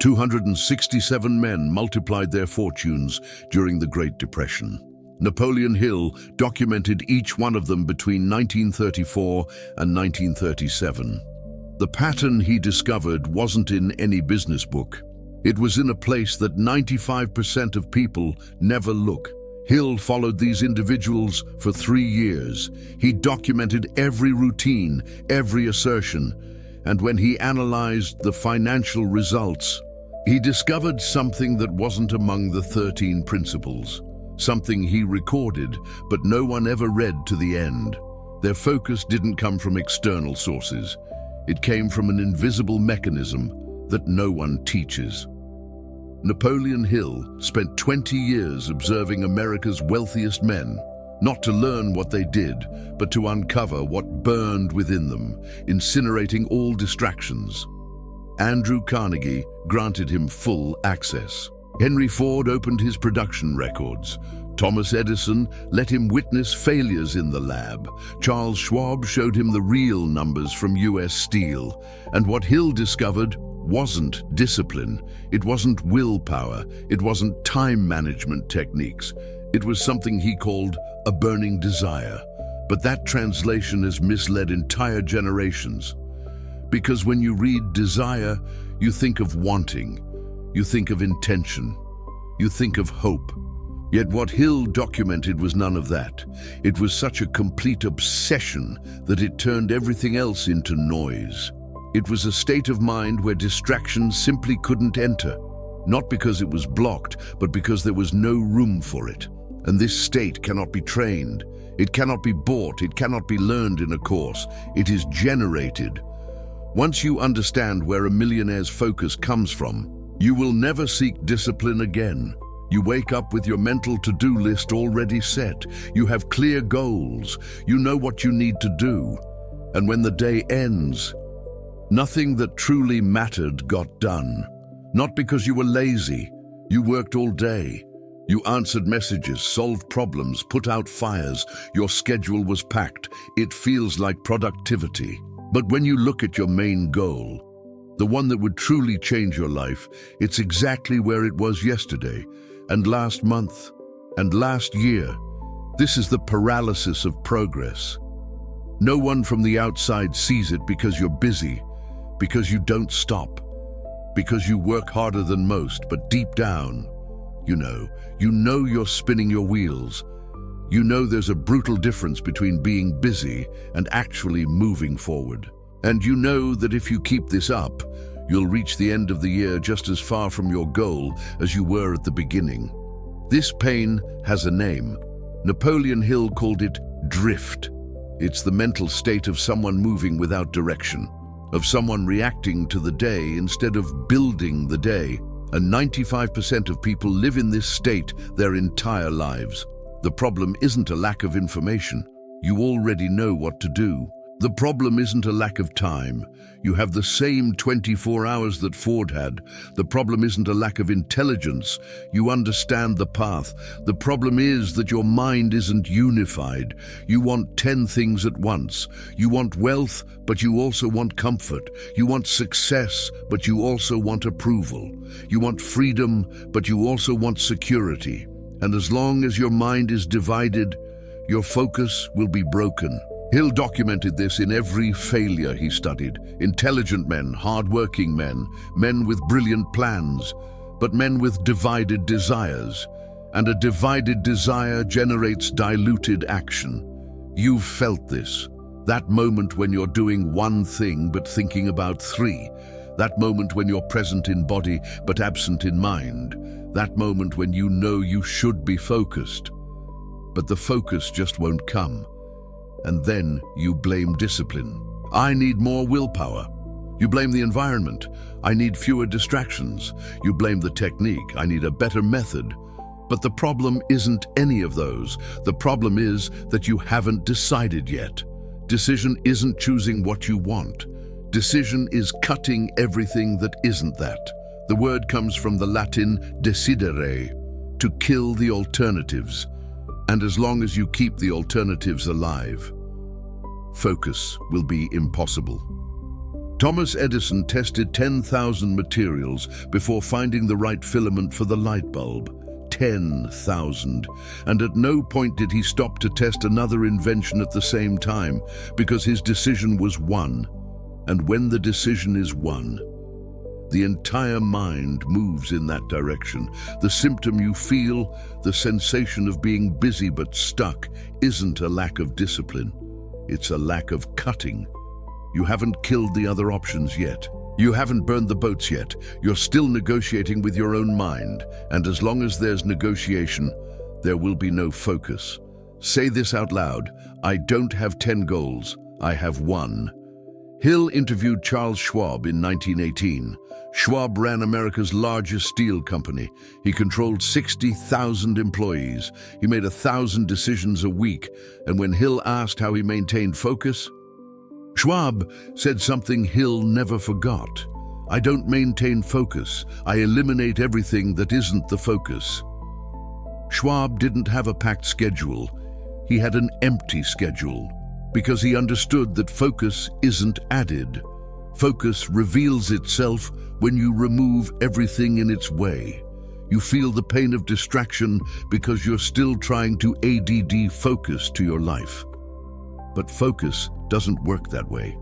267 men multiplied their fortunes during the Great Depression. Napoleon Hill documented each one of them between 1934 and 1937. The pattern he discovered wasn't in any business book. It was in a place that 95% of people never look. Hill followed these individuals for 3 years. He documented every routine, every assertion, and when he analyzed the financial results, he discovered something that wasn't among the 13 principles. Something he recorded, but no one ever read to the end. Their focus didn't come from external sources. It came from an invisible mechanism that no one teaches. Napoleon Hill spent 20 years observing America's wealthiest men, not to learn what they did, but to uncover what burned within them, incinerating all distractions. Andrew Carnegie granted him full access. Henry Ford opened his production records. Thomas Edison let him witness failures in the lab. Charles Schwab showed him the real numbers from US Steel. And what Hill discovered wasn't discipline. It wasn't willpower. It wasn't time management techniques. It was something he called a burning desire. But that translation has misled entire generations. Because when you read desire, you think of wanting. You think of intention. You think of hope. Yet what Hill documented was none of that. It was such a complete obsession that it turned everything else into noise. It was a state of mind where distractions simply couldn't enter. Not because it was blocked, but because there was no room for it. And this state cannot be trained. It cannot be bought. It cannot be learned in a course. It is generated. Once you understand where a millionaire's focus comes from, you will never seek discipline again. You wake up with your mental to-do list already set. You have clear goals. You know what you need to do. And when the day ends, nothing that truly mattered got done. Not because you were lazy. You worked all day. You answered messages, solved problems, put out fires. Your schedule was packed. It feels like productivity. But when you look at your main goal, the one that would truly change your life, it's exactly where it was yesterday, and last month, and last year. This is the paralysis of progress. No one from the outside sees it because you're busy, because you don't stop, because you work harder than most, but deep down, you know you're spinning your wheels. You know there's a brutal difference between being busy and actually moving forward. And you know that if you keep this up, you'll reach the end of the year just as far from your goal as you were at the beginning. This pain has a name. Napoleon Hill called it drift. It's the mental state of someone moving without direction, of someone reacting to the day instead of building the day. And 95% of people live in this state their entire lives. The problem isn't a lack of information. You already know what to do. The problem isn't a lack of time. You have the same 24 hours that Ford had. The problem isn't a lack of intelligence. You understand the path. The problem is that your mind isn't unified. You want 10 things at once. You want wealth, but you also want comfort. You want success, but you also want approval. You want freedom, but you also want security. And as long as your mind is divided, your focus will be broken. Hill documented this in every failure he studied. Intelligent men, hard-working men, men with brilliant plans, but men with divided desires. And a divided desire generates diluted action. You've felt this. That moment when you're doing one thing but thinking about 3. That moment when you're present in body but absent in mind. That moment when you know you should be focused, but the focus just won't come. And then you blame discipline. I need more willpower. You blame the environment. I need fewer distractions. You blame the technique. I need a better method. But the problem isn't any of those. The problem is that you haven't decided yet. Decision isn't choosing what you want. Decision is cutting everything that isn't that. The word comes from the Latin decidere, to kill the alternatives. And as long as you keep the alternatives alive, focus will be impossible. Thomas Edison tested 10,000 materials before finding the right filament for the light bulb. 10,000. And at no point did he stop to test another invention at the same time, because his decision was one. And when the decision is one, the entire mind moves in that direction. The symptom you feel, the sensation of being busy but stuck, isn't a lack of discipline. It's a lack of cutting. You haven't killed the other options yet. You haven't burned the boats yet. You're still negotiating with your own mind. And as long as there's negotiation, there will be no focus. Say this out loud: I don't have 10 goals, I have one. Hill interviewed Charles Schwab in 1918. Schwab ran America's largest steel company. He controlled 60,000 employees. He made 1,000 decisions a week. And when Hill asked how he maintained focus, Schwab said something Hill never forgot. I don't maintain focus. I eliminate everything that isn't the focus. Schwab didn't have a packed schedule. He had an empty schedule, because he understood that focus isn't added. Focus reveals itself when you remove everything in its way. You feel the pain of distraction because you're still trying to ADD focus to your life. But focus doesn't work that way.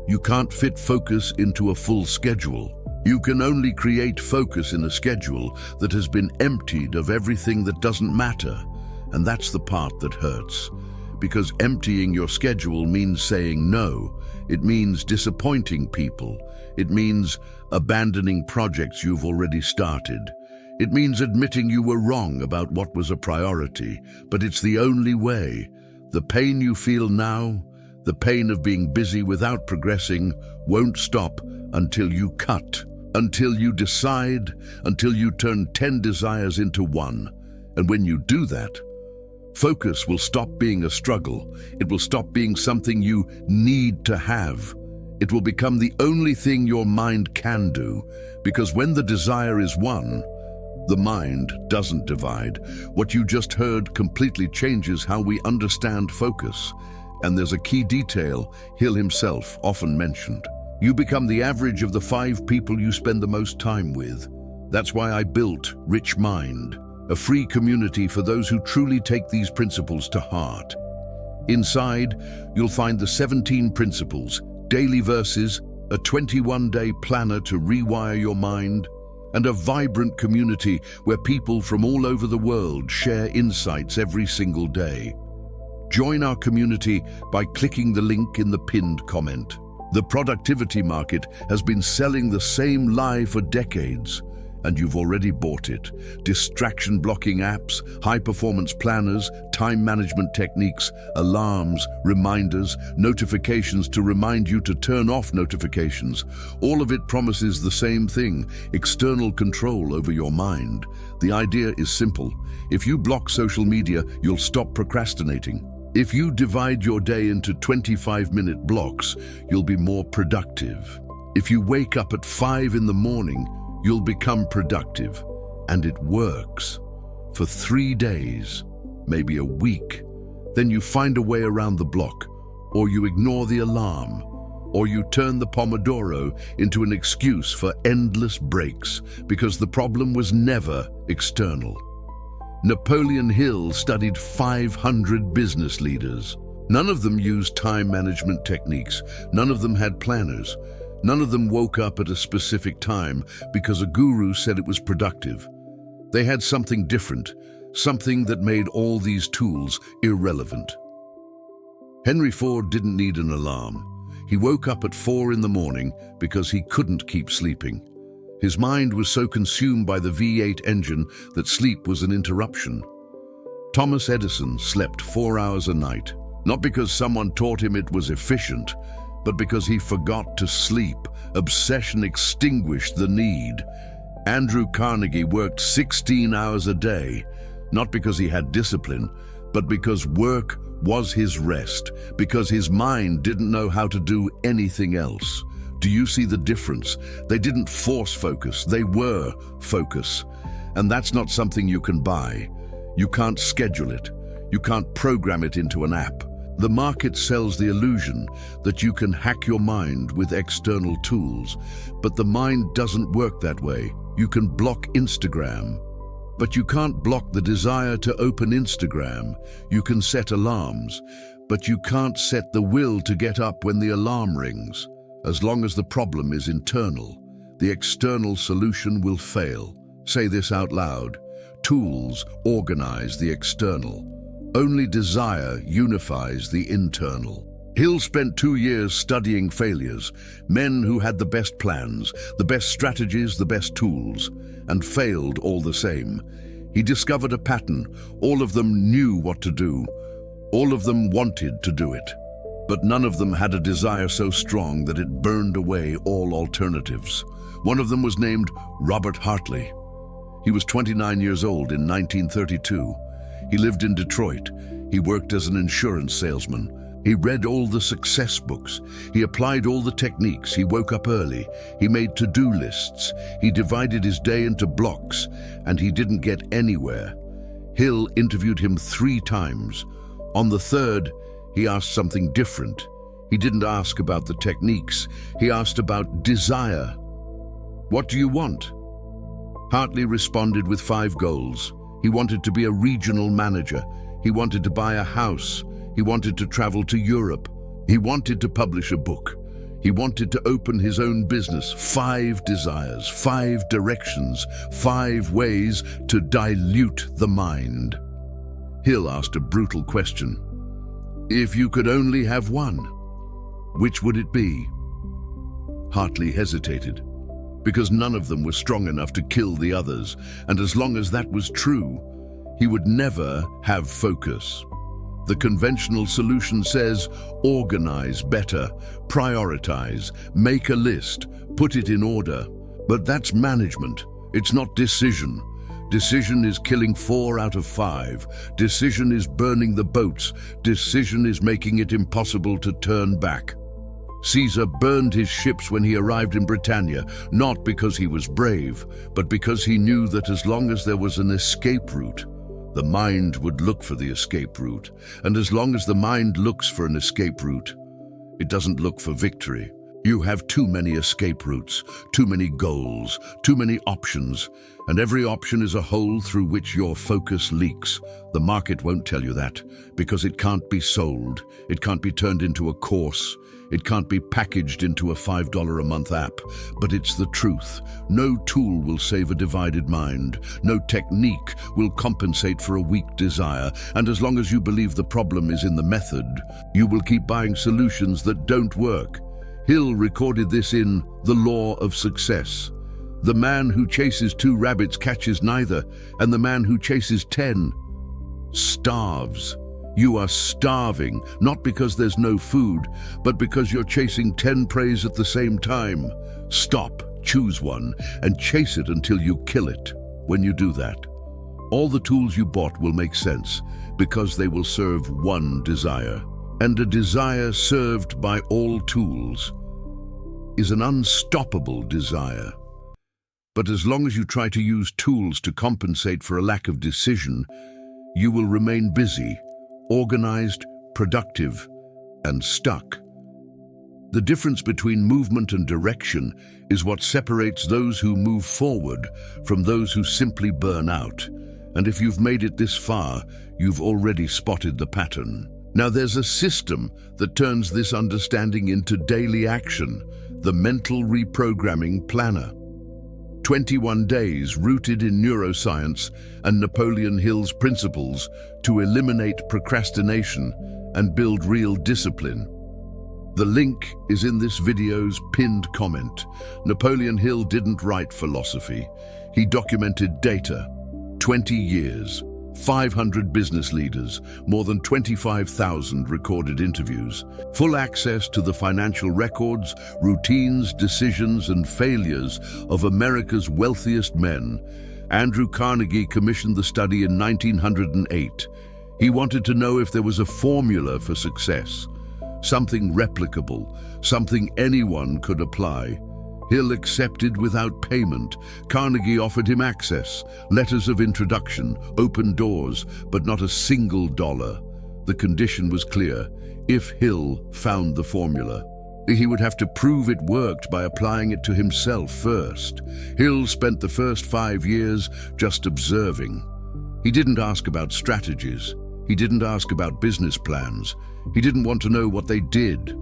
You can't fit focus into a full schedule. You can only create focus in a schedule that has been emptied of everything that doesn't matter. And that's the part that hurts. Because emptying your schedule means saying no. It means disappointing people. It means abandoning projects you've already started. It means admitting you were wrong about what was a priority, but it's the only way. The pain you feel now, the pain of being busy without progressing, won't stop until you cut, until you decide, until you turn 10 desires into one. And when you do that, focus will stop being a struggle. It will stop being something you need to have. It will become the only thing your mind can do, because when the desire is one, the mind doesn't divide. What you just heard completely changes how we understand focus. And there's a key detail Hill himself often mentioned. You become the average of the 5 people you spend the most time with. That's why I built Rich Mind, a free community for those who truly take these principles to heart. Inside, you'll find the 17 principles, daily verses, a 21-day planner to rewire your mind, and a vibrant community where people from all over the world share insights every single day. Join our community by clicking the link in the pinned comment. The productivity market has been selling the same lie for decades, and you've already bought it. Distraction blocking apps, high-performance planners, time management techniques, alarms, reminders, notifications to remind you to turn off notifications. All of it promises the same thing: external control over your mind. The idea is simple. If you block social media, you'll stop procrastinating. If you divide your day into 25-minute blocks, you'll be more productive. If you wake up at 5 in the morning, you'll become productive. And it works. For 3 days, maybe a week. Then you find a way around the block, or you ignore the alarm, or you turn the Pomodoro into an excuse for endless breaks, because the problem was never external. Napoleon Hill studied 500 business leaders. None of them used time management techniques. None of them had planners. None of them woke up at a specific time because a guru said it was productive. They had something different, something that made all these tools irrelevant. Henry Ford didn't need an alarm. He woke up at 4 in the morning because he couldn't keep sleeping. His mind was so consumed by the V8 engine that sleep was an interruption. Thomas Edison slept 4 hours a night, not because someone taught him it was efficient, but because he forgot to sleep. Obsession extinguished the need. Andrew Carnegie worked 16 hours a day, not because he had discipline, but because work was his rest, because his mind didn't know how to do anything else. Do you see the difference? They didn't force focus, they were focus. And that's not something you can buy. You can't schedule it. You can't program it into an app. The market sells the illusion that you can hack your mind with external tools, but the mind doesn't work that way. You can block Instagram, but you can't block the desire to open Instagram. You can set alarms, but you can't set the will to get up when the alarm rings. As long as the problem is internal, the external solution will fail. Say this out loud. Tools organize the external. Only desire unifies the internal. Hill spent 2 years studying failures, men who had the best plans, the best strategies, the best tools, and failed all the same. He discovered a pattern. All of them knew what to do. All of them wanted to do it. But none of them had a desire so strong that it burned away all alternatives. One of them was named Robert Hartley. He was 29 years old in 1932. He lived in Detroit. He worked as an insurance salesman. He read all the success books. He applied all the techniques. He woke up early. He made to-do lists. He divided his day into blocks, and he didn't get anywhere. Hill interviewed him 3 times. On the third, he asked something different. He didn't ask about the techniques. He asked about desire. What do you want? Hartley responded with 5 goals. He wanted to be a regional manager. He wanted to buy a house. He wanted to travel to Europe. He wanted to publish a book. He wanted to open his own business. 5 desires, 5 directions, 5 ways to dilute the mind. Hill asked a brutal question. If you could only have one, which would it be? Hartley hesitated, because none of them were strong enough to kill the others, and as long as that was true, he would never have focus. The conventional solution says, organize better, prioritize, make a list, put it in order. But that's management. It's not decision. Decision is killing 4 out of 5. Decision is burning the boats. Decision is making it impossible to turn back. Caesar burned his ships when he arrived in Britannia, not because he was brave, but because he knew that as long as there was an escape route, the mind would look for the escape route. And as long as the mind looks for an escape route, it doesn't look for victory. You have too many escape routes, too many goals, too many options, and every option is a hole through which your focus leaks. The market won't tell you that, because it can't be sold. It can't be turned into a course. It can't be packaged into a $5 a month app, but it's the truth. No tool will save a divided mind. No technique will compensate for a weak desire. And as long as you believe the problem is in the method, you will keep buying solutions that don't work. Hill recorded this in The Law of Success. The man who chases 2 rabbits catches neither, and the man who chases 10 starves. You are starving, not because there's no food, but because you're chasing 10 preys at the same time. Stop, choose one, and chase it until you kill it. When you do that, all the tools you bought will make sense, because they will serve one desire. And a desire served by all tools is an unstoppable desire. But as long as you try to use tools to compensate for a lack of decision, you will remain busy, organized, productive, and stuck. The difference between movement and direction is what separates those who move forward from those who simply burn out. And if you've made it this far, you've already spotted the pattern. Now there's a system that turns this understanding into daily action, the Mental Reprogramming Planner. 21 days rooted in neuroscience and Napoleon Hill's principles to eliminate procrastination and build real discipline. The link is in this video's pinned comment. Napoleon Hill didn't write philosophy. He documented data. 20 years, 500 business leaders, more than 25,000 recorded interviews, full access to the financial records, routines, decisions, and failures of America's wealthiest men. Andrew Carnegie commissioned the study in 1908. He wanted to know if there was a formula for success, something replicable, something anyone could apply. Hill accepted without payment. Carnegie offered him access, letters of introduction, open doors, but not a single dollar. The condition was clear. If Hill found the formula, he would have to prove it worked by applying it to himself first. Hill spent the first 5 years just observing. He didn't ask about strategies. He didn't ask about business plans. He didn't want to know what they did.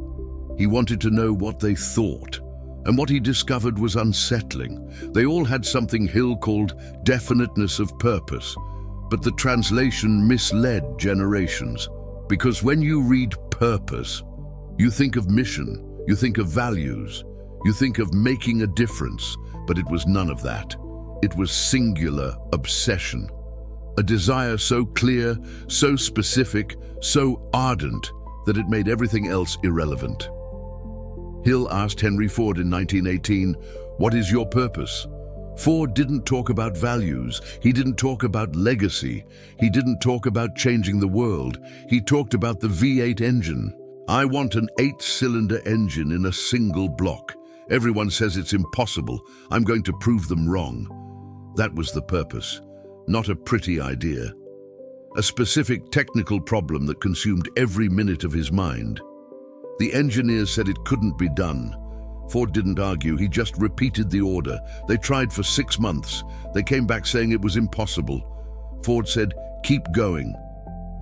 He wanted to know what they thought. And what he discovered was unsettling. They all had something Hill called definiteness of purpose, but the translation misled generations. Because when you read purpose, you think of mission, you think of values, you think of making a difference, but it was none of that. It was singular obsession. A desire so clear, so specific, so ardent that it made everything else irrelevant. Hill asked Henry Ford in 1918, "What is your purpose?" Ford didn't talk about values. He didn't talk about legacy. He didn't talk about changing the world. He talked about the V8 engine. "I want an 8-cylinder engine in a single block. Everyone says it's impossible. I'm going to prove them wrong." That was the purpose, not a pretty idea. A specific technical problem that consumed every minute of his mind. The engineers said it couldn't be done. Ford didn't argue, he just repeated the order. They tried for 6 months. They came back saying it was impossible. Ford said, "Keep going."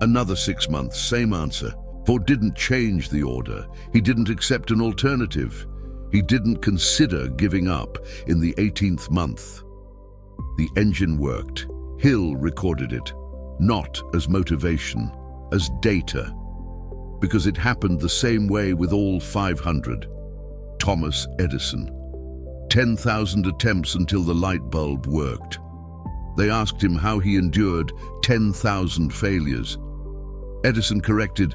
Another 6 months, same answer. Ford didn't change the order. He didn't accept an alternative. He didn't consider giving up in the 18th month. The engine worked. Hill recorded it, not as motivation, as data. Because it happened the same way with all 500. Thomas Edison. 10,000 attempts until the light bulb worked. They asked him how he endured 10,000 failures. Edison corrected,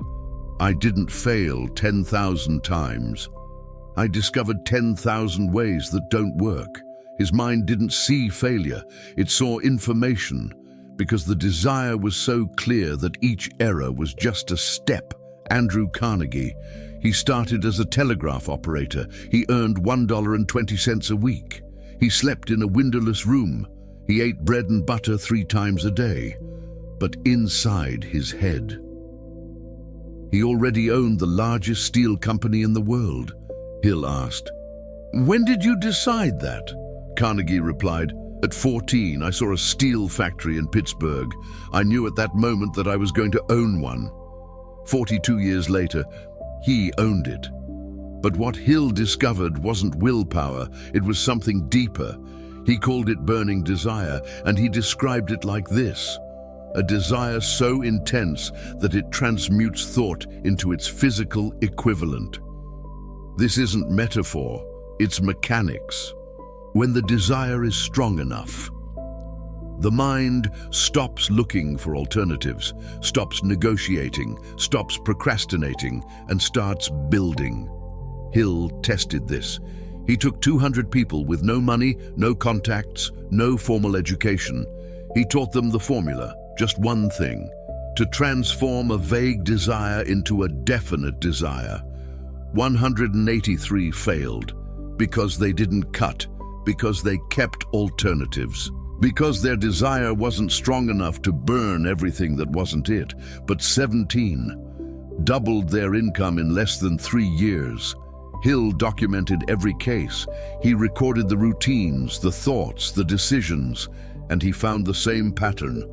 "I didn't fail 10,000 times. I discovered 10,000 ways that don't work." His mind didn't see failure, it saw information, because the desire was so clear that each error was just a step. Andrew Carnegie. He started as a telegraph operator. He earned $1.20 a week. He slept in a windowless room. He ate bread and butter 3 times a day. But inside his head, he already owned the largest steel company in the world. Hill asked, "When did you decide that?" Carnegie replied, "At 14, I saw a steel factory in Pittsburgh. I knew at that moment that I was going to own one." 42 years later, he owned it. But what Hill discovered wasn't willpower, it was something deeper. He called it burning desire, and he described it like this: a desire so intense that it transmutes thought into its physical equivalent. This isn't metaphor, it's mechanics. When the desire is strong enough, the mind stops looking for alternatives, stops negotiating, stops procrastinating, and starts building. Hill tested this. He took 200 people with no money, no contacts, no formal education. He taught them the formula, just one thing: to transform a vague desire into a definite desire. 183 failed because they didn't cut, because they kept alternatives. Because their desire wasn't strong enough to burn everything that wasn't it. But 17 doubled their income in less than 3 years. Hill documented every case. He recorded the routines, the thoughts, the decisions, and he found the same pattern.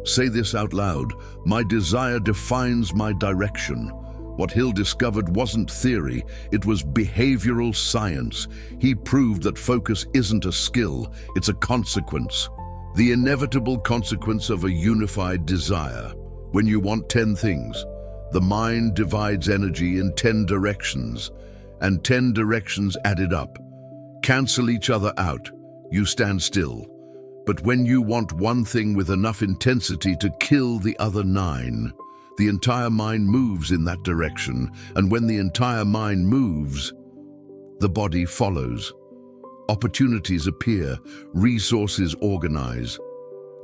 Say this out loud: "My desire defines my direction." What Hill discovered wasn't theory, it was behavioral science. He proved that focus isn't a skill, it's a consequence. The inevitable consequence of a unified desire. When you want 10 things, the mind divides energy in 10 directions, and 10 directions added up cancel each other out. You stand still. But when you want one thing with enough intensity to kill the other 9, the entire mind moves in that direction, and when the entire mind moves, the body follows. Opportunities appear, resources organize,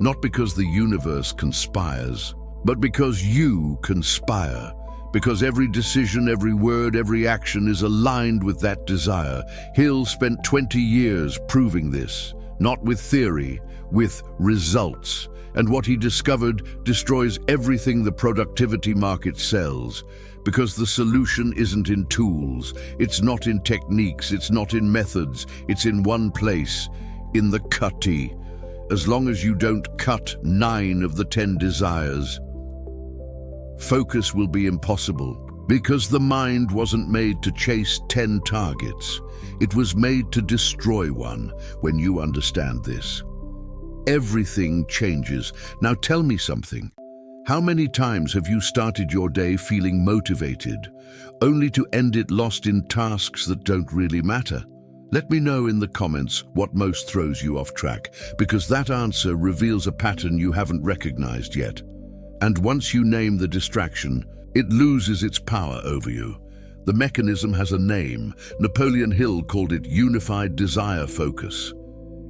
not because the universe conspires, but because you conspire, because every decision, every word, every action is aligned with that desire. Hill spent 20 years proving this. not with theory, with results. And what he discovered destroys everything the productivity market sells, because the solution isn't in tools, it's not in techniques, it's not in methods, it's in one place, in the cutty. As long as you don't cut 9 of the 10 desires, focus will be impossible, because the mind wasn't made to chase 10 targets. It was made to destroy one. When you understand this, everything changes. Now tell me something. How many times have you started your day feeling motivated, only to end it lost in tasks that don't really matter? Let me know in the comments what most throws you off track, because that answer reveals a pattern you haven't recognized yet. And once you name the distraction, it loses its power over you. The mechanism has a name. Napoleon Hill called it unified desire focus.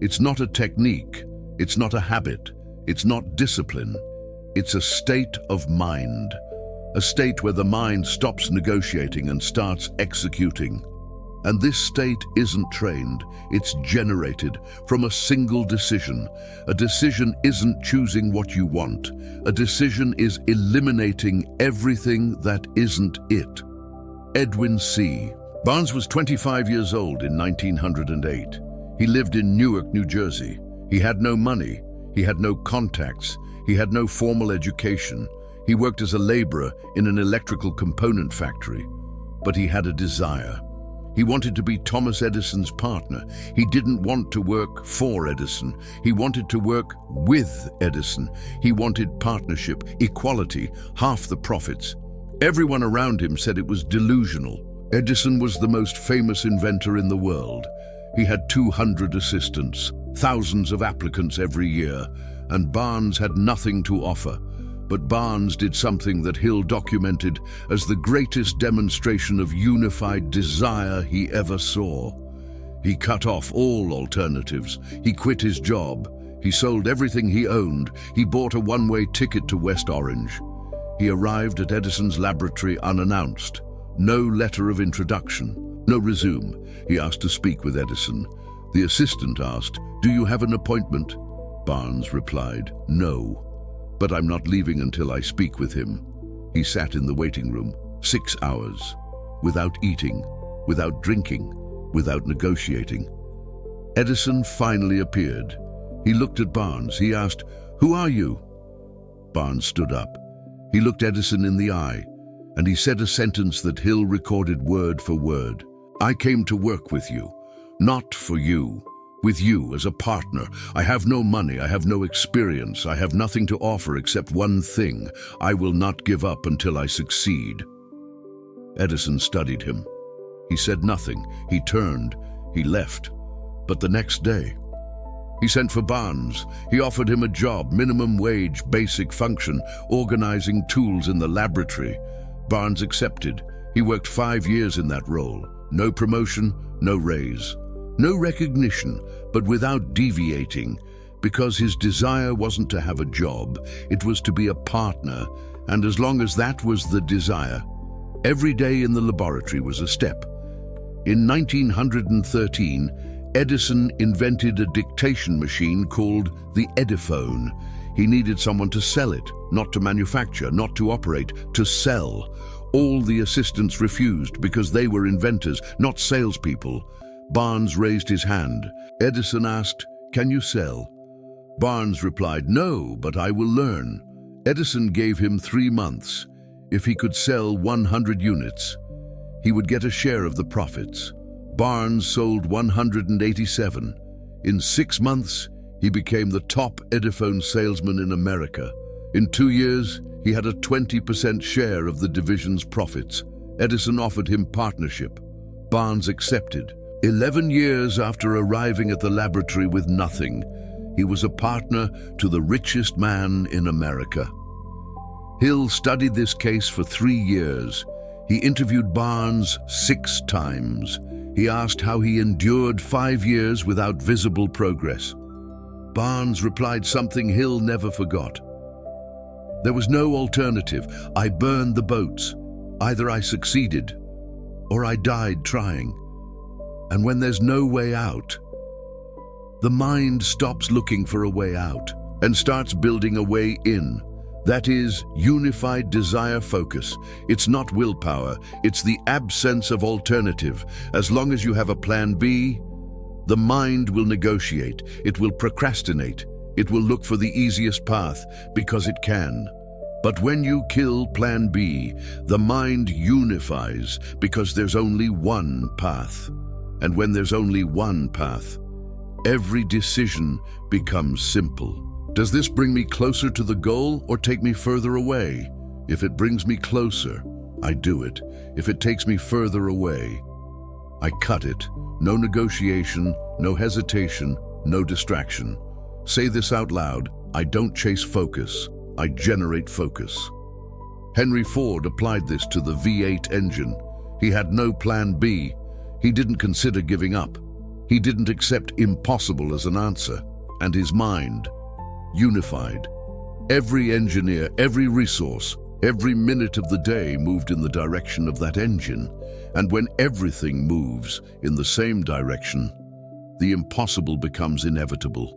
It's not a technique, it's not a habit, it's not discipline. It's a state of mind, a state where the mind stops negotiating and starts executing. And this state isn't trained, it's generated from a single decision. A decision isn't choosing what you want. A decision is eliminating everything that isn't it. Edwin C. Barnes was 25 years old in 1908. He lived in Newark, New Jersey. He had no money, he had no contacts, he had no formal education. He worked as a laborer in an electrical component factory. But he had a desire. He wanted to be Thomas Edison's partner. He didn't want to work for Edison. He wanted to work with Edison. He wanted partnership, equality, half the profits. Everyone around him said it was delusional. Edison was the most famous inventor in the world. He had 200 assistants, thousands of applicants every year, and Barnes had nothing to offer. But Barnes did something that Hill documented as the greatest demonstration of unified desire he ever saw. He cut off all alternatives. He quit his job. He sold everything he owned. He bought a one-way ticket to West Orange. He arrived at Edison's laboratory unannounced. No letter of introduction, no resume. He asked to speak with Edison. The assistant asked, "Do you have an appointment?" Barnes replied, "No. But I'm not leaving until I speak with him." He sat in the waiting room 6 hours, without eating, without drinking, without negotiating. Edison finally appeared. He looked at Barnes. He asked, "Who are you?" Barnes stood up. He looked Edison in the eye, and he said a sentence that Hill recorded word for word. "I came to work with you, not for you. With you as a partner. I have no money, I have no experience, I have nothing to offer except one thing. I will not give up until I succeed." Edison studied him. He said nothing. He turned. He left. But the next day, he sent for Barnes. He offered him a job, minimum wage, basic function, organizing tools in the laboratory. Barnes accepted. He worked 5 years in that role. No promotion, no raise. No recognition, but without deviating, because his desire wasn't to have a job, it was to be a partner, and as long as that was the desire, every day in the laboratory was a step. In 1913, Edison invented a dictation machine called the Ediphone. He needed someone to sell it, not to manufacture, not to operate, to sell. All the assistants refused because they were inventors, not salespeople. Barnes raised his hand. Edison asked, "Can you sell?" Barnes replied, "No, but I will learn." Edison gave him 3 months. If he could sell 100 units, he would get a share of the profits. Barnes sold 187. In 6 months, he became the top Ediphone salesman in America. In 2 years, he had a 20% share of the division's profits. Edison offered him partnership. Barnes accepted. 11 years after arriving at the laboratory with nothing, he was a partner to the richest man in America. Hill studied this case for 3 years. He interviewed Barnes 6 times. He asked how he endured 5 years without visible progress. Barnes replied something Hill never forgot. "There was no alternative. I burned the boats. Either I succeeded or I died trying. And when there's no way out, The mind stops looking for a way out and starts building a way in. That is unified desire focus. It's not willpower, it's the absence of alternative. As long as you have a plan B, the mind will negotiate, it will procrastinate, it will look for the easiest path because it can. But when you kill plan B, the mind unifies because there's only one path. And when there's only one path, every decision becomes simple. Does this bring me closer to the goal or take me further away? If it brings me closer, I do it. If it takes me further away, I cut it. No negotiation, no hesitation, no distraction. Say this out loud: I don't chase focus, I generate focus. Henry Ford applied this to the V8 engine. He had no plan B. He didn't consider giving up. He didn't accept impossible as an answer. And his mind unified. Every engineer, every resource, every minute of the day moved in the direction of that engine. And when everything moves in the same direction, the impossible becomes inevitable.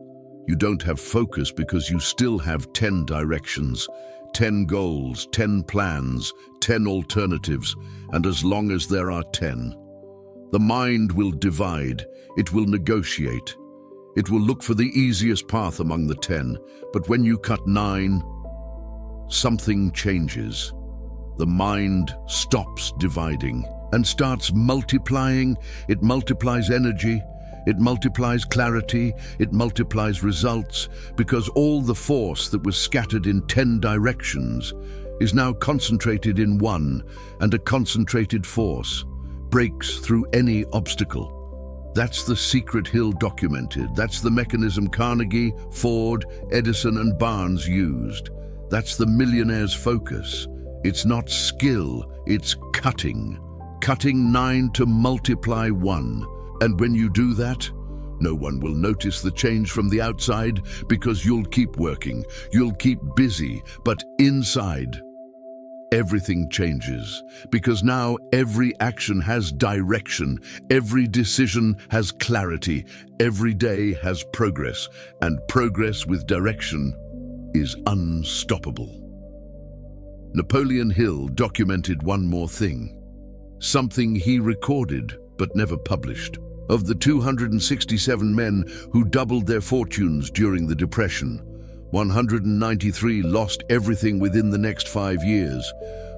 You don't have focus because you still have 10 directions, 10 goals, 10 plans, 10 alternatives, and as long as there are 10, the mind will divide, it will negotiate, it will look for the easiest path among the 10, but when you cut 9, something changes. The mind stops dividing and starts multiplying. It multiplies energy, it multiplies clarity, it multiplies results, because all the force that was scattered in 10 directions is now concentrated in one, and a concentrated force breaks through any obstacle. That's the secret Hill documented. That's the mechanism Carnegie, Ford, Edison, and Barnes used. That's the millionaire's focus. It's not skill, it's cutting. Cutting 9 to multiply 1. And when you do that, no one will notice the change from the outside because you'll keep working, you'll keep busy, but inside, everything changes because now every action has direction, every decision has clarity, every day has progress, and progress with direction is unstoppable. Napoleon Hill documented one more thing, something he recorded but never published. Of the 267 men who doubled their fortunes during the Depression, 193 lost everything within the next 5 years,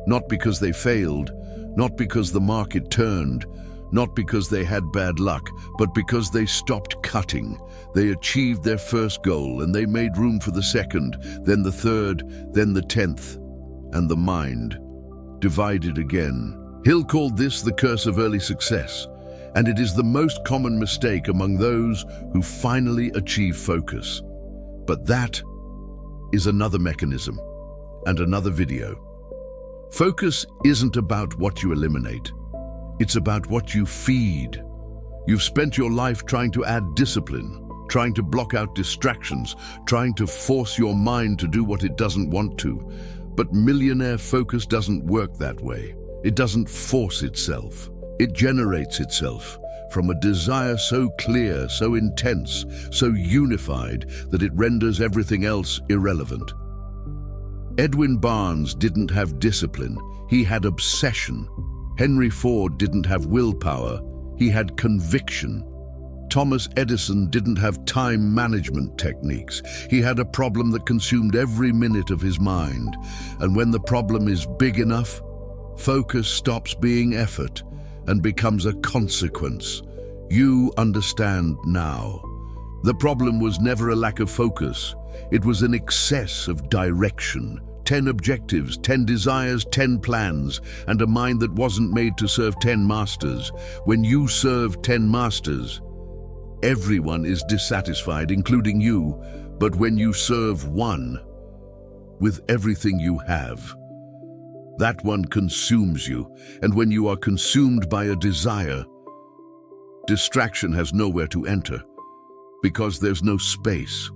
not because they failed, not because the market turned, not because they had bad luck, but because they stopped cutting. They achieved their first goal and they made room for the second, then the third, then the 10th, and the mind divided again. Hill called this the curse of early success, and it is the most common mistake among those who finally achieve focus. But that is another mechanism and another video. Focus isn't about what you eliminate. It's about what you feed. You've spent your life trying to add discipline, trying to block out distractions, trying to force your mind to do what it doesn't want to. But millionaire focus doesn't work that way. It doesn't force itself. It generates itself from a desire so clear, so intense, so unified that it renders everything else irrelevant. Edwin Barnes didn't have discipline, he had obsession. Henry Ford didn't have willpower, he had conviction. Thomas Edison didn't have time management techniques. He had a problem that consumed every minute of his mind. And when the problem is big enough, focus stops being effort and becomes a consequence. You understand now. The problem was never a lack of focus. It was an excess of direction. 10 objectives, 10 desires, 10 plans, and a mind that wasn't made to serve 10 masters. When you serve 10 masters, everyone is dissatisfied, including you. But when you serve one with everything you have, that one consumes you, and when you are consumed by a desire, distraction has nowhere to enter, because there's no space,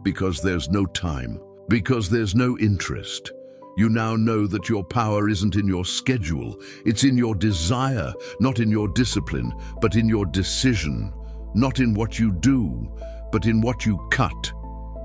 because there's no time, because there's no interest. You now know that your power isn't in your schedule, it's in your desire, not in your discipline, but in your decision. not in what you do, but in what you cut.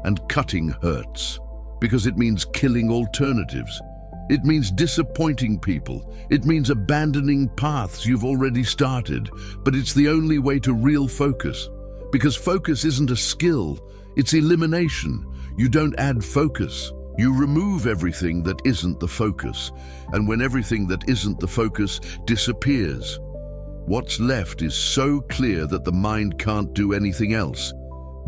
And cutting hurts, because it means killing alternatives. It means disappointing people. It means abandoning paths you've already started. But it's the only way to real focus. Because focus isn't a skill, it's elimination. You don't add focus. You remove everything that isn't the focus. And when everything that isn't the focus disappears, what's left is so clear that the mind can't do anything else.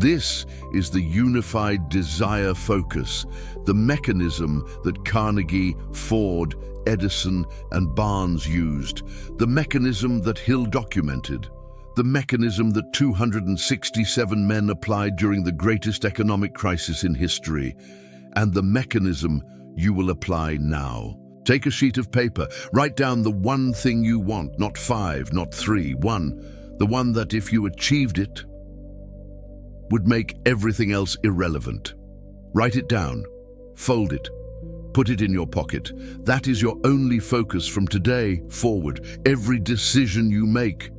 This is the unified desire focus, the mechanism that Carnegie, Ford, Edison, and Barnes used, the mechanism that Hill documented, the mechanism that 267 men applied during the greatest economic crisis in history, and the mechanism you will apply now. Take a sheet of paper, write down the one thing you want, not 5, not 3, the one that if you achieved it, would make everything else irrelevant. Write it down, fold it, put it in your pocket. That is your only focus from today forward. Every decision you make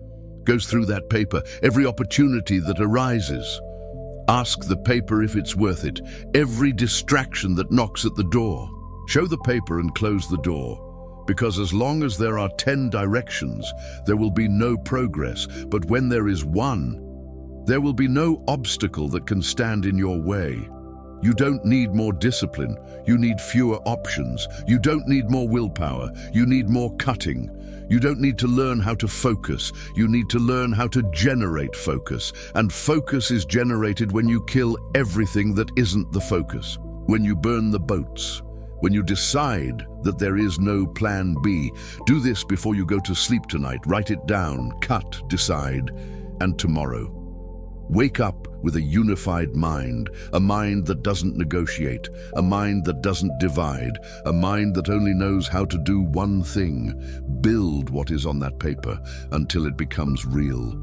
goes through that paper, every opportunity that arises. Ask the paper if it's worth it. Every distraction that knocks at the door. Show the paper and close the door. Because as long as there are 10 directions, there will be no progress. But when there is one, there will be no obstacle that can stand in your way. You don't need more discipline. You need fewer options. You don't need more willpower. You need more cutting. You don't need to learn how to focus. You need to learn how to generate focus. And focus is generated when you kill everything that isn't the focus. When you burn the boats. When you decide that there is no plan B. Do this before you go to sleep tonight. Write it down, cut, decide, and tomorrow. Wake up with a unified mind, a mind that doesn't negotiate, a mind that doesn't divide, a mind that only knows how to do one thing: build what is on that paper until it becomes real.